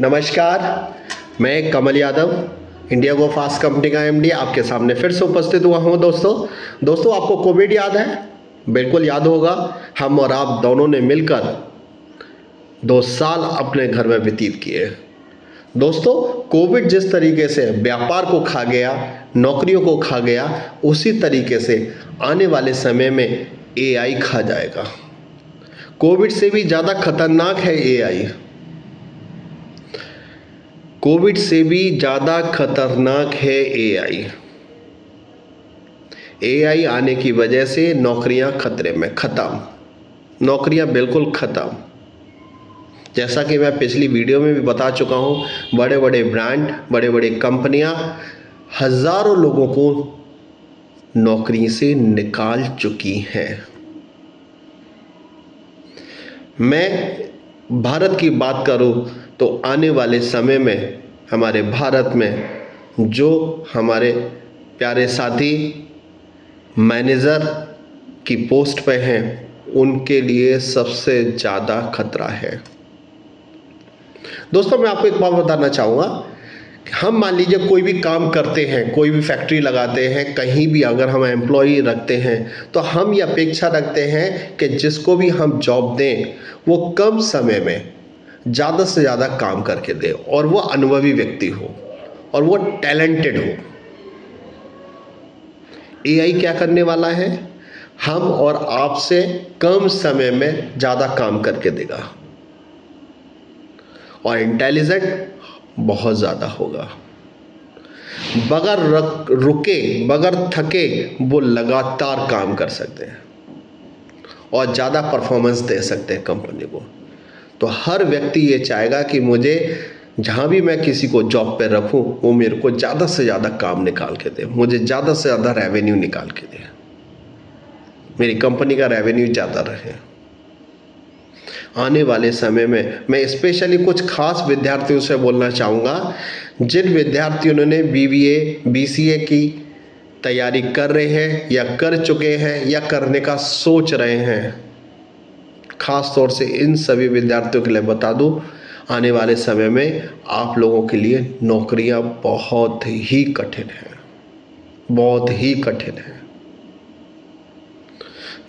नमस्कार, मैं Kamal Yadav, India go fast company का एमडी आपके सामने फिर से उपस्थित हुआ हूं। दोस्तों आपको कोविड याद है? बिल्कुल याद होगा। हम और आप दोनों ने मिलकर 2 साल अपने घर में व्यतीत किए। दोस्तों, कोविड जिस तरीके से व्यापार को खा गया, नौकरियों को खा गया, उसी तरीके से आने वाले समय में एआई खा जाएगा। कोविड से भी ज़्यादा खतरनाक है एआई। कोविड से भी ज़्यादा खतरनाक है एआई। एआई आने की वजह से नौकरियां खतरे में, ख़त्म। नौकरियां बिल्कुल ख़त्म। जैसा कि मैं पिछली वीडियो में भी बता चुका हूं, बड़े बड़े ब्रांड, बड़े बड़े कंपनियां हज़ारों लोगों को नौकरी से निकाल चुकी हैं। मैं भारत की बात करूं तो आने वाले समय में हमारे भारत में जो हमारे प्यारे साथी मैनेजर की पोस्ट पे हैं, उनके लिए सबसे ज़्यादा खतरा है। दोस्तों, मैं आपको एक बात बताना चाहूँगा। हम मान लीजिए कोई भी काम करते हैं, कोई भी फैक्ट्री लगाते हैं, कहीं भी अगर हम एम्प्लॉय रखते हैं तो हम ये अपेक्षा रखते हैं कि जिसको भी हम जॉब दें वो कम समय में ज़्यादा से ज़्यादा काम करके दे और वो अनुभवी व्यक्ति हो और वो टैलेंटेड हो। एआई क्या करने वाला है? हम और आपसे कम समय में ज़्यादा काम करके देगा और इंटेलिजेंट बहुत ज़्यादा होगा। बगैर रुके, बगैर थके वो लगातार काम कर सकते हैं और ज़्यादा परफॉर्मेंस दे सकते हैं कंपनी को। तो हर व्यक्ति ये चाहेगा कि मुझे जहाँ भी मैं किसी को जॉब पे रखूँ वो मेरे को ज़्यादा से ज़्यादा काम निकाल के दे, मुझे ज़्यादा से ज़्यादा रेवेन्यू निकाल के दे, मेरी कंपनी का रेवेन्यू ज़्यादा रहे। आने वाले समय में मैं स्पेशली कुछ खास विद्यार्थियों से बोलना चाहूँगा, जिन विद्यार्थियों ने बीबीए, बीसीए की तैयारी कर रहे हैं या कर चुके हैं या करने का सोच रहे हैं। ख़ास तौर से इन सभी विद्यार्थियों के लिए बता दूं, आने वाले समय में आप लोगों के लिए नौकरियां बहुत ही कठिन हैं, बहुत ही कठिन है।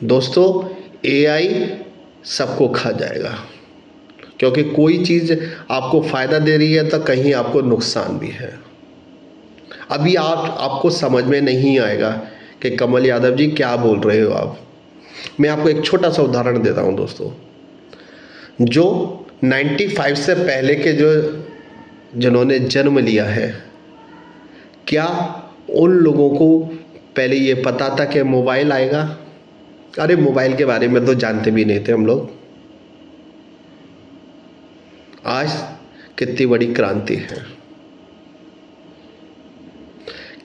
दोस्तों, एआई सबको खा जाएगा, क्योंकि कोई चीज़ आपको फ़ायदा दे रही है तो कहीं आपको नुकसान भी है। अभी आपको समझ में नहीं आएगा कि कमल यादव जी क्या बोल रहे हो आप। मैं आपको एक छोटा सा उदाहरण देता हूं दोस्तों। जो 95 से पहले के जिन्होंने जन्म लिया है, क्या उन लोगों को पहले ये पता था कि मोबाइल आएगा? अरे मोबाइल के बारे में तो जानते भी नहीं थे हम लोग। आज कितनी बड़ी क्रांति है।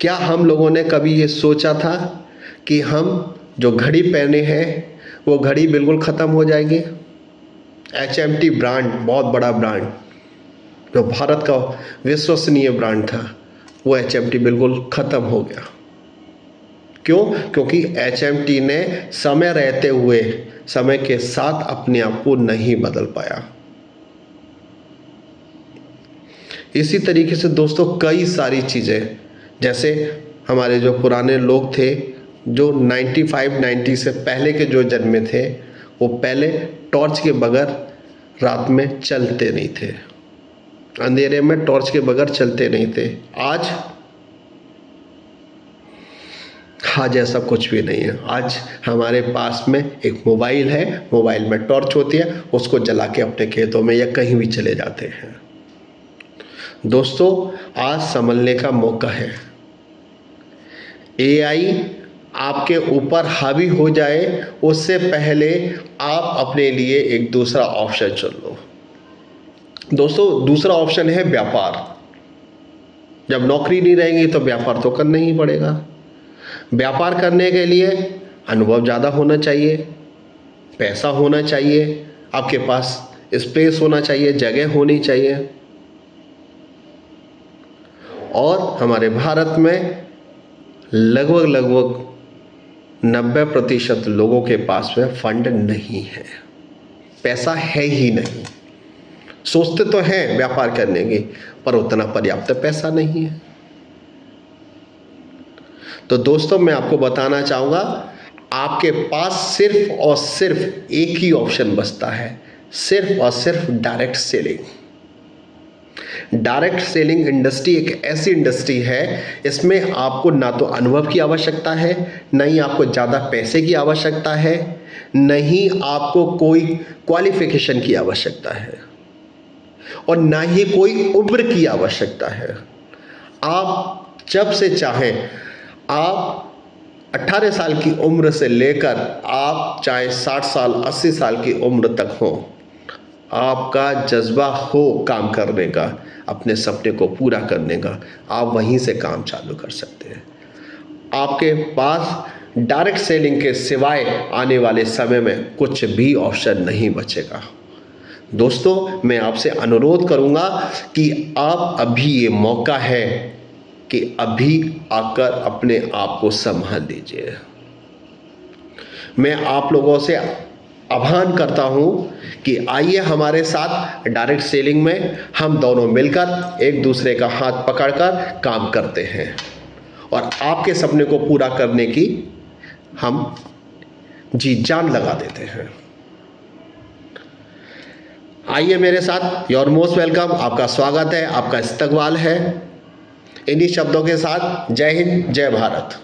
क्या हम लोगों ने कभी ये सोचा था कि हम जो घड़ी पहने हैं वो घड़ी बिल्कुल ख़त्म हो जाएगी? HMT ब्रांड, बहुत बड़ा ब्रांड, जो भारत का विश्वसनीय ब्रांड था, वो HMT बिल्कुल ख़त्म हो गया। क्यों? क्योंकि HMT ने समय रहते हुए, समय के साथ अपने आप को नहीं बदल पाया। इसी तरीके से दोस्तों कई सारी चीज़ें, जैसे हमारे जो पुराने लोग थे, जो 90 से पहले के जो जन्मे थे, वो पहले टॉर्च के बगैर रात में चलते नहीं थे, अंधेरे में टॉर्च के बगैर चलते नहीं थे। आज ऐसा कुछ भी नहीं है। आज हमारे पास में एक मोबाइल है, मोबाइल में टॉर्च होती है, उसको जला के अपने खेतों में या कहीं भी चले जाते हैं। दोस्तों, आज संभलने का मौका है। एआई आपके ऊपर हावी हो जाए उससे पहले आप अपने लिए एक दूसरा ऑप्शन चुन लो। दोस्तों, दूसरा ऑप्शन है व्यापार। जब नौकरी नहीं रहेगी तो व्यापार तो करना ही पड़ेगा। व्यापार करने के लिए अनुभव ज़्यादा होना चाहिए, पैसा होना चाहिए, आपके पास स्पेस होना चाहिए, जगह होनी चाहिए। और हमारे भारत में लगभग 90% लोगों के पास में फंड नहीं है, पैसा है ही नहीं। सोचते तो हैं व्यापार करने की, पर उतना पर्याप्त पैसा नहीं है। तो दोस्तों मैं आपको बताना चाहूँगा, आपके पास सिर्फ और सिर्फ एक ही ऑप्शन बचता है, सिर्फ और सिर्फ direct selling. Direct selling industry एक ऐसी इंडस्ट्री है, इसमें आपको ना तो अनुभव की आवश्यकता है, ना ही आपको ज़्यादा पैसे की आवश्यकता है, नहीं आपको कोई क्वालिफिकेशन की आवश्यकता है, और ना ही कोई उम्र की आवश्यकता है। आप जब से चाहें, आप 18 साल की उम्र से लेकर आप चाहे 60 साल 80 साल की उम्र तक हो, आपका जज्बा हो काम करने का, अपने सपने को पूरा करने का, आप वहीं से काम चालू कर सकते हैं। आपके पास डायरेक्ट सेलिंग के सिवाय आने वाले समय में कुछ भी ऑप्शन नहीं बचेगा। दोस्तों मैं आपसे अनुरोध करूंगा कि आप अभी ये मौका है कि अभी आकर अपने आप को संभाल लीजिए। मैं आप लोगों से आह्वान करता हूं कि आइए हमारे साथ डायरेक्ट सेलिंग में हम दोनों मिलकर एक दूसरे का हाथ पकड़कर काम करते हैं और आपके सपने को पूरा करने की हम जी जान लगा देते हैं। आइए मेरे साथ, योर मोस्ट वेलकम, आपका स्वागत है, आपका इस्तकबाल है। इन्हीं शब्दों के साथ जय हिंद, जय भारत।